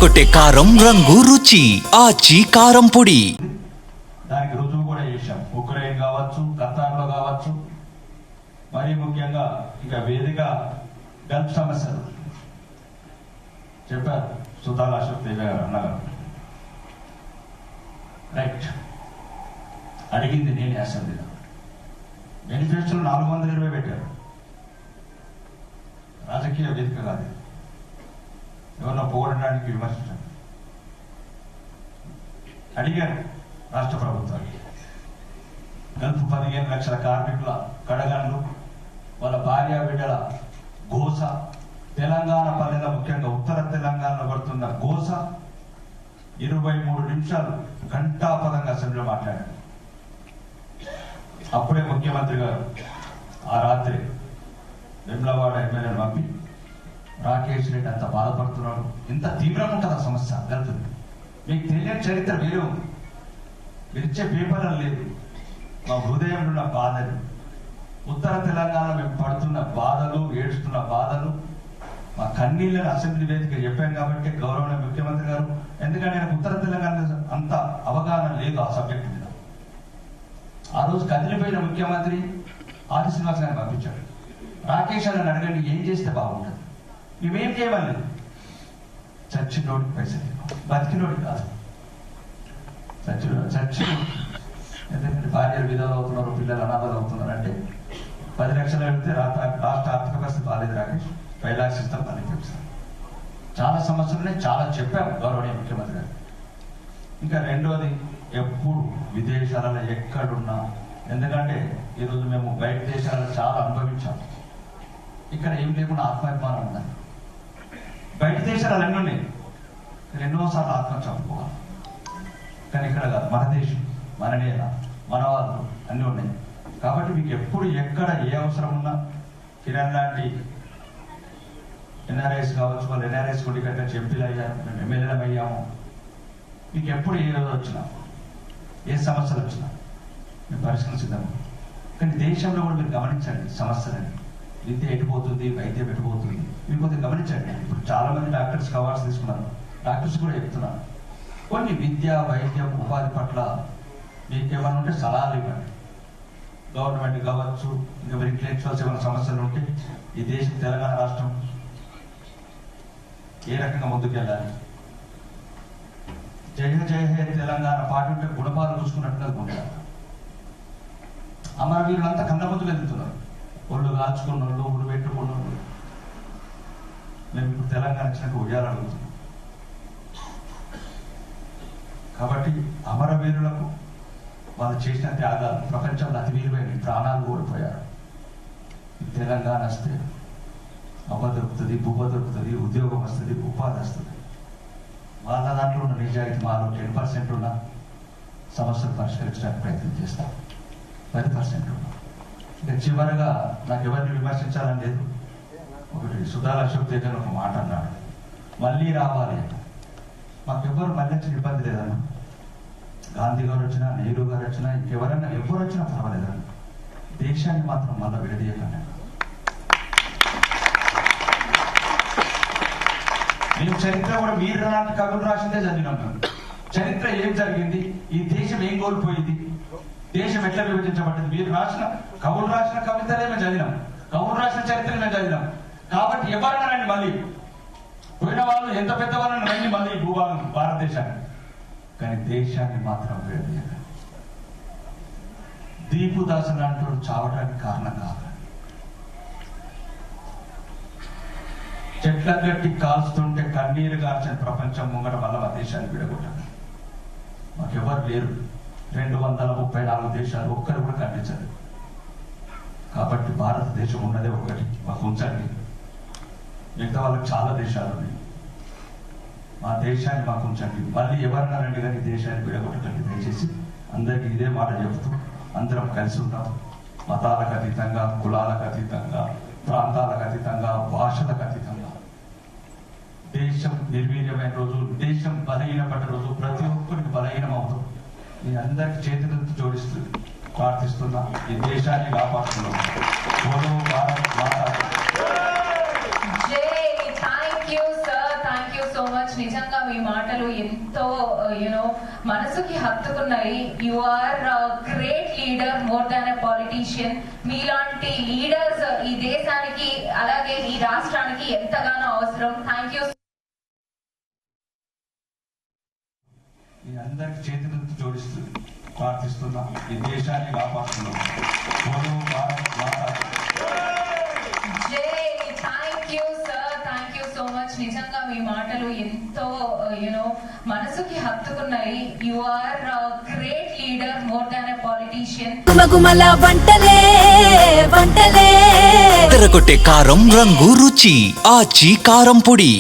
అదరగొట్టే కారం రంగు రుచి ఆచి కారం పొడి. దానికి రుజువు కూడా చేశాం. ఉక్రెయిన్ కావచ్చు, ఖతార్లో కావచ్చు, మరీ ముఖ్యంగా ఇక వేదిక గల్ఫ్ సమస్యలు చెప్పారు సుధాల్ అశోక్ తేజ గారు అన్నగారు. రైట్, అడిగింది నేనే అసెంబ్లీలో. మేనిఫెస్టోలో 420 పెట్టారు. రాజకీయ వేదిక కాదు, ఎవరినో పోగొట్టడానికి విమర్శించారు. అడిగారు రాష్ట్ర ప్రభుత్వానికి, గల్ఫ్ 15 లక్షల కార్మికుల కడగండ్లు, వాళ్ళ భార్య బిడ్డల గోస, తెలంగాణ పల్లెల ముఖ్యంగా ఉత్తర తెలంగాణలో పడుతున్న గోస 23 నిమిషాలు ఘంటాపదంగా అసెంబ్లీలో మాట్లాడారు. అప్పుడే ముఖ్యమంత్రి గారు ఆ రాత్రి వెమ్లవాడ ఎమ్మెల్యేను పంపి, రాకేష్ రెడ్డి అంత బాధపడుతున్నాడు, ఇంత తీవ్రంగా ఉంటుంది ఆ సమస్య గల్ఫ్, మీకు తెలియని చరిత్ర వేరే ఉంది, మీరు ఇచ్చే పేపర్లు లేదు, మా హృదయంలో ఉన్న బాధలు, ఉత్తర తెలంగాణలో మేము పడుతున్న బాధలు, ఏడుస్తున్న బాధలు, మా కన్నీళ్ళని అసెంబ్లీ వేదిక చెప్పాను కాబట్టి గౌరవనీయ ముఖ్యమంత్రి గారు, ఎందుకంటే నాకు ఉత్తర తెలంగాణ అంత అవగాహన లేదు ఆ సబ్జెక్ట్ మీద. ఆ రోజు కదిలిపోయిన ముఖ్యమంత్రి ఆది శ్రీనివాస్ గారిని పంపించాడు. రాకేష్ అని అడగండి, ఏం చేస్తే బాగుంటుంది, మేమేం చేయమని, చచ్చినోడికి పైసలు, బతికినోడికి కాదు, చచ్చి ఎందుకంటే భార్యలు విధాలు అవుతున్నారు, పిల్లలు అనాథలు అవుతున్నారు అంటే 10 లక్షలు వెళ్తే రాష్ట్ర ఆర్థిక పరిస్థితి బాగాలేదు రాకేష్, 5 లక్షలు ఇస్తాం, 10 లక్షలు. చాలా సమస్యలునే చాలా చెప్పాము గౌరవనీయ ముఖ్యమంత్రి గారు. ఇంకా రెండోది, ఎప్పుడు విదేశాలలో ఎక్కడున్నా, ఎందుకంటే ఈరోజు మేము బయట దేశాలలో చాలా అనుభవించాము, ఇక్కడ ఏం లేకుండా ఆత్మాభిమానం ఉందని. బయట దేశాలు అన్నీ ఉన్నాయి, ఎన్నోసార్లు ఆత్మ చంపుకోవాలి, కానీ ఇక్కడ కాదు, మన దేశం, మన నేల, మన వాళ్ళు అన్నీ ఉన్నాయి. కాబట్టి మీకు ఎప్పుడు ఎక్కడ ఏ అవసరం ఉన్నా, కిరణ్ లాంటి ఎన్ఆర్ఐస్ కావచ్చు, వాళ్ళు ఎన్ఆర్ఐస్ కూడా ఇక్కడ ఎంపీలు అయ్యారు, మేము ఎమ్మెల్యేలం అయ్యాము, మీకు ఎప్పుడు ఏ రోజు వచ్చినా, ఏ సమస్యలు వచ్చినా మేము పరిష్కరించుదాము. కానీ దేశంలో కూడా మీరు గమనించండి సమస్యలని, విద్య ఎటుపోతుంది, వైద్యం ఎటుపోతుంది, మీరు కొద్దిగా గమనించండి. ఇప్పుడు చాలా మంది డాక్టర్స్ అవార్డ్స్ తీసుకున్నారు, డాక్టర్స్ కూడా చెప్తున్నారు, కొన్ని విద్య, వైద్యం, ఉపాధి పట్ల మీకు ఏమైనా ఉంటే సలహాలు ఇవ్వండి. గవర్నమెంట్ కావచ్చు, ఇంకా మీరు ఇంటలెక్చువల్స్ ఏమైనా సమస్యలు ఉంటే, ఈ దేశం తెలంగాణ రాష్ట్రం ఏ రకంగా ముందుకెళ్ళాలి, జయ జయ హే తెలంగాణ పాట ఉంటే గుణపాలు చూసుకున్నట్టుగా ఉంటారు. అమరవీరులంతా కన్న ముందుకు వెళ్తున్నారు, ఒళ్ళు కాల్చుకున్న వాళ్ళు, ఒళ్ళు పెట్టుకున్న వాళ్ళు. మేము ఇప్పుడు తెలంగాణ వచ్చినాక ఉయ్యాలు అడుగుతున్నాం. కాబట్టి అమరవీరులకు వాళ్ళు చేసిన త్యాగాలు ప్రపంచంలో అతి విలువైన, ప్రాణాలు కోల్పోయారు. తెలంగాణ వస్తే అవ్వ దొరుకుతుంది, బువ్వ దొరుకుతుంది, ఉద్యోగం వస్తుంది, ఉపాధి వస్తుంది. వాళ్ళ దాంట్లో ఉన్న నిజాయితీ మాలో 10% ఉన్న సమస్యలు పరిష్కరించడానికి ప్రయత్నం చేస్తాం, 10% ఉన్న. ఇంకా చివరగా నాకు ఎవరిని విమర్శించాలని లేదు. ఒకటి సుధాల్ అశోక్ తేజ ఒక మాట అన్నాడు, మళ్ళీ రావాలి. మాకెవ్వరు మళ్ళీ వచ్చిన ఇబ్బంది లేదన్న, గాంధీ గారు వచ్చినా, నెహ్రూ గారు వచ్చినా, ఇంకెవరన్నా ఎవరు వచ్చినా పర్వాలేదన్న, దేశాన్ని మాత్రం మళ్ళీ విడదీయకండి. మేము చరిత్ర కూడా మీరు లాంటి కవులు రాసిందే చదివినాం. మేము చరిత్ర ఏం జరిగింది, ఈ దేశం ఏం కోల్పోయింది, దేశం ఎట్లా విభజించబడింది, మీరు రాసిన కవులు రాసిన కవితలే మేము చదివినాం, కవులు రాసిన చరిత్రలు మేము చదివినాం. కాబట్టి ఎవరైనా రండి, మళ్ళీ పోయిన వాళ్ళు ఎంత పెద్ద వాళ్ళని రండి మళ్ళీ భూభాగం భారతదేశాన్ని, కానీ దేశాన్ని మాత్రం విడదీయకండి. దీపుదాసు లాంటి చావడానికి కారణం కాదు, చెట్ల గట్టి కాల్స్తుంటే కన్నీరు గార్చిన ప్రపంచం ముంగట వల్ల మా దేశాన్ని విడగొట్టాలి. మాకెవరు లేరు, 234 దేశాలు, ఒక్కరు కూడా ఖండించదు. కాబట్టి భారతదేశం ఉన్నదే ఒకటి, మాకు ఉంచండి. మిగతా వాళ్ళకి చాలా దేశాలు ఉన్నాయి, మా దేశాన్ని మాకు ఉంచండి. మళ్ళీ ఎవరన్నా రండి, కానీ దేశాన్ని విడగొట్టండి దయచేసి. అందరికీ ఇదే మాట చెబుతూ అందరం కలిసి ఉంటాం, మతాలకు అతీతంగా, కులాలకు అతీతంగా, ప్రాంతాలకు అతీతంగా, భాషలకు అతీతంగా. దేశం నిర్వీర్యమైన రోజు, దేశం బలహీనపడ్డ రోజు, ప్రతి ఒక్కరికి బలహీనం అవుతాం. మీ అందరికి చేతులెత్తి జోడిస్తూ ప్రార్థిస్తున్నా, ఈ దేశాన్ని కాపాడుతున్నాం. Jay, thank you, sir. Thank you so much. నిజంగా మీ మాటలు ఎంతో మనసుకి హత్తుకున్నాయి. You are great leader, more than a politician. మీలాంటి లీడర్స్ ఈ దేశానికి అలాగే ఈ రాష్ట్రానికి ఎంతగానో అవసరం. Thank you. మీ అందరికి చేతులెత్తి జోడిస్తూ ప్రార్థిస్తున్నా, ఈ దేశాన్ని కాపాడుతున్నాం. Thank you sir, thank you so much. నిజంగా మీ మాటలు ఎంతో మనసుకి హత్తుకున్నాయి. You are great leader, more than a politician. గుమగుమల వంటలే వంటలే తెరకొట్టే కారం రంగు రుచి ఆచి కారం పొడి.